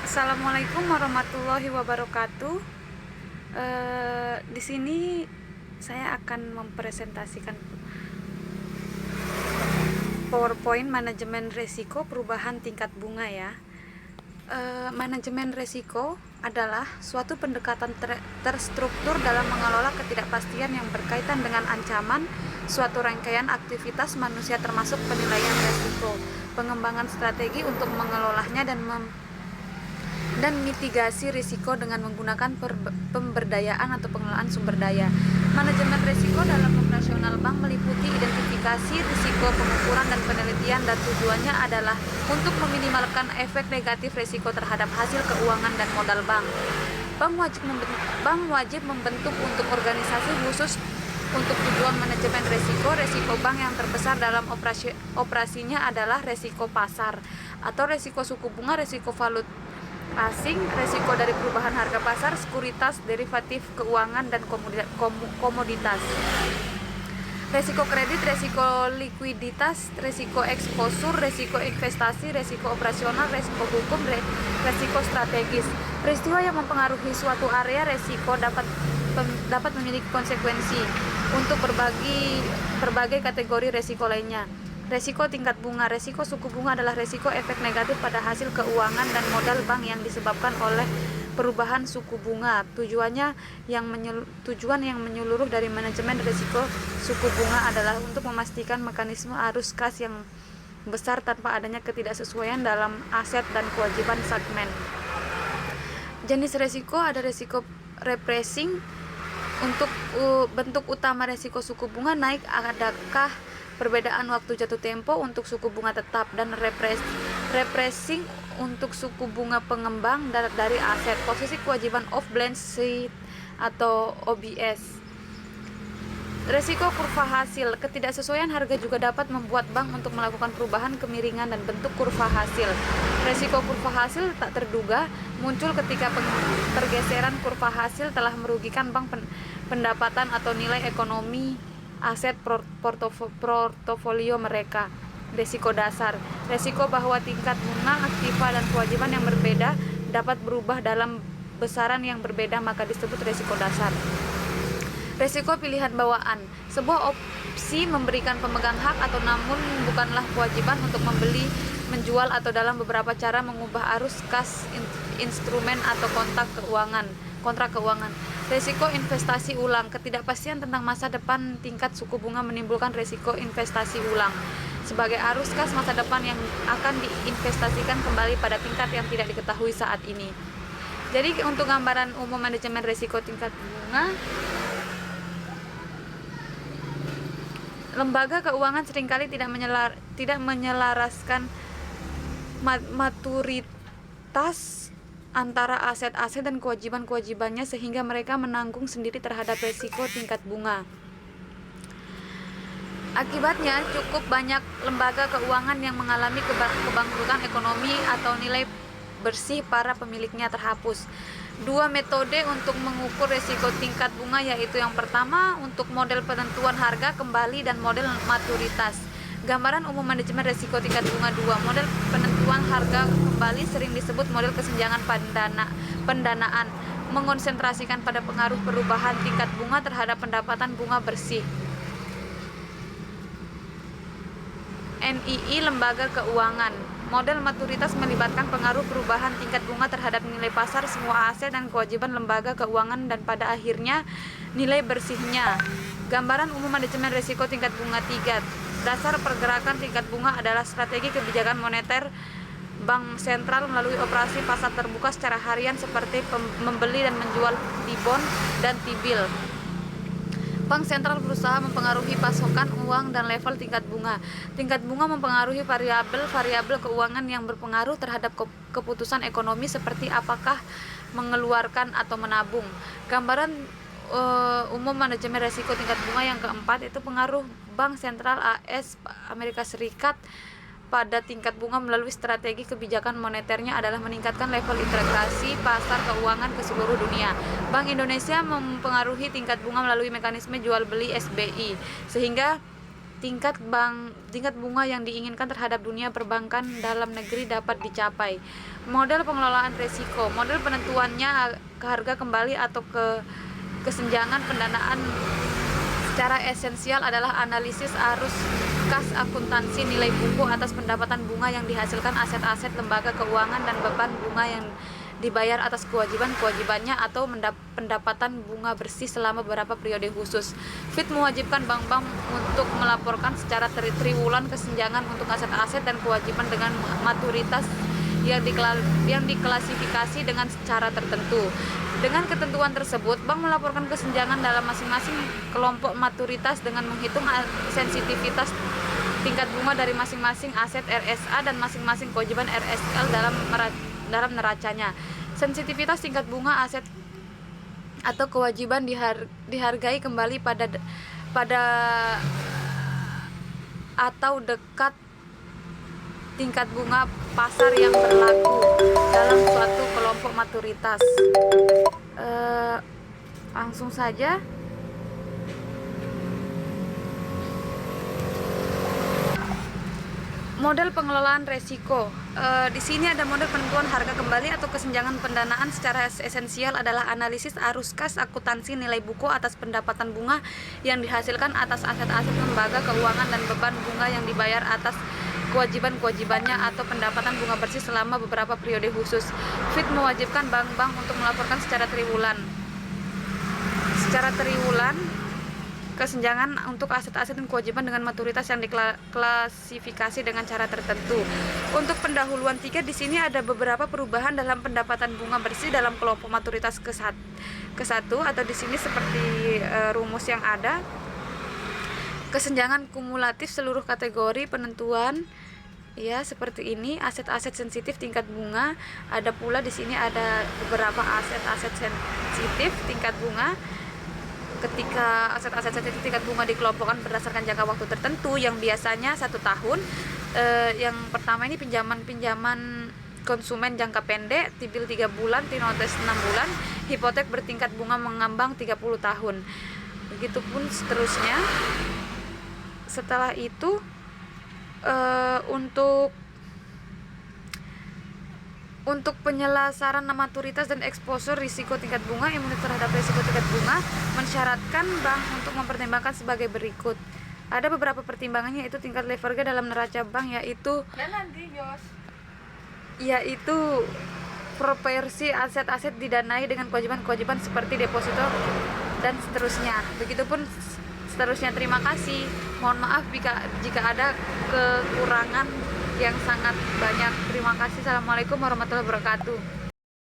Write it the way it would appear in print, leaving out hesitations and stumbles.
Assalamualaikum warahmatullahi wabarakatuh. Di sini saya akan mempresentasikan PowerPoint manajemen risiko perubahan tingkat bunga ya. Manajemen risiko adalah suatu pendekatan terstruktur dalam mengelola ketidakpastian yang berkaitan dengan ancaman suatu rangkaian aktivitas manusia, termasuk penilaian risiko, pengembangan strategi untuk mengelolanya, dan mitigasi risiko dengan menggunakan pemberdayaan atau pengelolaan sumber daya. Manajemen risiko dalam operasional bank meliputi identifikasi risiko, pengukuran, dan penelitian, dan tujuannya adalah untuk meminimalkan efek negatif risiko terhadap hasil keuangan dan modal bank. Bank wajib membentuk untuk organisasi khusus untuk tujuan manajemen risiko. Risiko bank yang terbesar dalam operasinya adalah risiko pasar atau risiko suku bunga, risiko valuta asing, risiko dari perubahan harga pasar, sekuritas, derivatif keuangan, dan komoditas. Risiko kredit, risiko likuiditas, risiko eksposur, risiko investasi, risiko operasional, risiko hukum, risiko strategis. Peristiwa yang mempengaruhi suatu area risiko dapat memiliki konsekuensi untuk berbagai kategori risiko lainnya. Risiko tingkat bunga. Risiko suku bunga adalah risiko efek negatif pada hasil keuangan dan modal bank yang disebabkan oleh perubahan suku bunga. Tujuan yang menyeluruh dari manajemen risiko suku bunga adalah untuk memastikan mekanisme arus kas yang besar tanpa adanya ketidaksesuaian dalam aset dan kewajiban segmen. Jenis risiko ada risiko repressing. Untuk bentuk utama risiko suku bunga naik, adakah perbedaan waktu jatuh tempo untuk suku bunga tetap, dan repressing untuk suku bunga pengembang dari aset, posisi kewajiban off balance sheet atau OBS. Risiko kurva hasil. Ketidaksesuaian harga juga dapat membuat bank untuk melakukan perubahan kemiringan dan bentuk kurva hasil. Risiko kurva hasil tak terduga muncul ketika pergeseran kurva hasil telah merugikan bank pendapatan atau nilai ekonomi aset portofolio mereka. Risiko dasar. Risiko bahwa tingkat bunga aktiva dan kewajiban yang berbeda dapat berubah dalam besaran yang berbeda, maka disebut risiko dasar. Risiko pilihan bawaan. Sebuah opsi memberikan pemegang hak atau namun bukanlah kewajiban untuk membeli, menjual, atau dalam beberapa cara mengubah arus kas instrumen atau kontrak keuangan. Risiko investasi ulang. Ketidakpastian tentang masa depan tingkat suku bunga menimbulkan risiko investasi ulang sebagai arus kas masa depan yang akan diinvestasikan kembali pada tingkat yang tidak diketahui saat ini. Jadi untuk gambaran umum manajemen risiko tingkat bunga, lembaga keuangan seringkali tidak menyelaraskan maturitas antara aset-aset dan kewajiban-kewajibannya, sehingga mereka menanggung sendiri terhadap risiko tingkat bunga. Akibatnya, cukup banyak lembaga keuangan yang mengalami kebangkrutan ekonomi atau nilai bersih para pemiliknya terhapus. Dua metode untuk mengukur risiko tingkat bunga, yaitu yang pertama untuk model penentuan harga kembali dan model maturitas. Gambaran umum manajemen risiko tingkat bunga 2. Model penentuan harga kembali sering disebut model kesenjangan pendanaan, mengonsentrasikan pada pengaruh perubahan tingkat bunga terhadap pendapatan bunga bersih. NII lembaga keuangan. Model maturitas melibatkan pengaruh perubahan tingkat bunga terhadap nilai pasar semua aset dan kewajiban lembaga keuangan dan pada akhirnya nilai bersihnya. Gambaran umum manajemen risiko tingkat bunga 3. Dasar pergerakan tingkat bunga adalah strategi kebijakan moneter bank sentral melalui operasi pasar terbuka secara harian seperti membeli dan menjual T-bond dan T-bill. Bank sentral berusaha mempengaruhi pasokan uang dan level tingkat bunga. Tingkat bunga mempengaruhi variabel keuangan yang berpengaruh terhadap keputusan ekonomi seperti apakah mengeluarkan atau menabung. Gambaran umum manajemen risiko tingkat bunga yang keempat itu pengaruh Bank Sentral AS Amerika Serikat pada tingkat bunga melalui strategi kebijakan moneternya adalah meningkatkan level integrasi pasar keuangan ke seluruh dunia. Bank Indonesia mempengaruhi tingkat bunga melalui mekanisme jual beli SBI, sehingga tingkat bunga yang diinginkan terhadap dunia perbankan dalam negeri dapat dicapai. Model pengelolaan risiko, model penentuannya ke harga kembali atau kesenjangan pendanaan secara esensial adalah analisis arus kas akuntansi nilai buku atas pendapatan bunga yang dihasilkan aset-aset lembaga keuangan dan beban bunga yang dibayar atas kewajiban-kewajibannya atau pendapatan bunga bersih selama beberapa periode khusus. FIT mewajibkan bank-bank untuk melaporkan secara triwulan kesenjangan untuk aset-aset dan kewajiban dengan maturitas yang diklasifikasi dengan cara tertentu. Dengan ketentuan tersebut, bank melaporkan kesenjangan dalam masing-masing kelompok maturitas dengan menghitung sensitivitas tingkat bunga dari masing-masing aset RSA dan masing-masing kewajiban RSL dalam neracanya. Sensitivitas tingkat bunga aset atau kewajiban dihargai kembali pada atau dekat tingkat bunga pasar yang berlaku dalam suatu kelompok maturitas. Langsung saja. Model pengelolaan resiko. Di sini ada model penentuan harga kembali atau kesenjangan pendanaan secara esensial adalah analisis arus kas akuntansi nilai buku atas pendapatan bunga yang dihasilkan atas aset-aset lembaga keuangan dan beban bunga yang dibayar atas kewajiban-kewajibannya atau pendapatan bunga bersih selama beberapa periode khusus. FIT mewajibkan bank-bank untuk melaporkan secara triwulan kesenjangan untuk aset-aset dan kewajiban dengan maturitas yang diklasifikasi dengan cara tertentu. Untuk pendahuluan 3 di sini ada beberapa perubahan dalam pendapatan bunga bersih dalam kelompok maturitas ke-1 atau di sini seperti rumus yang ada. Kesenjangan kumulatif seluruh kategori penentuan ya seperti ini, aset-aset sensitif tingkat bunga. Ada pula di sini ada beberapa aset-aset sensitif tingkat bunga. Ketika aset-aset sensitif tingkat bunga dikelompokkan berdasarkan jangka waktu tertentu yang biasanya 1 tahun. Yang pertama ini pinjaman konsumen jangka pendek, T-bill 3 bulan, T-notes 6 bulan, hipotek bertingkat bunga mengambang 30 tahun. Begitupun seterusnya. Setelah itu untuk penyelesaian maturitas dan eksposur risiko tingkat bunga, imunitas terhadap risiko tingkat bunga mensyaratkan bank untuk mempertimbangkan sebagai berikut. Ada beberapa pertimbangannya, yaitu tingkat leverage dalam neraca bank, yaitu proporsi aset-aset didanai dengan kewajiban-kewajiban seperti deposito dan seterusnya. Begitupun seterusnya. Terima kasih. Mohon maaf jika ada kekurangan yang sangat banyak. Terima kasih. Assalamualaikum warahmatullahi wabarakatuh.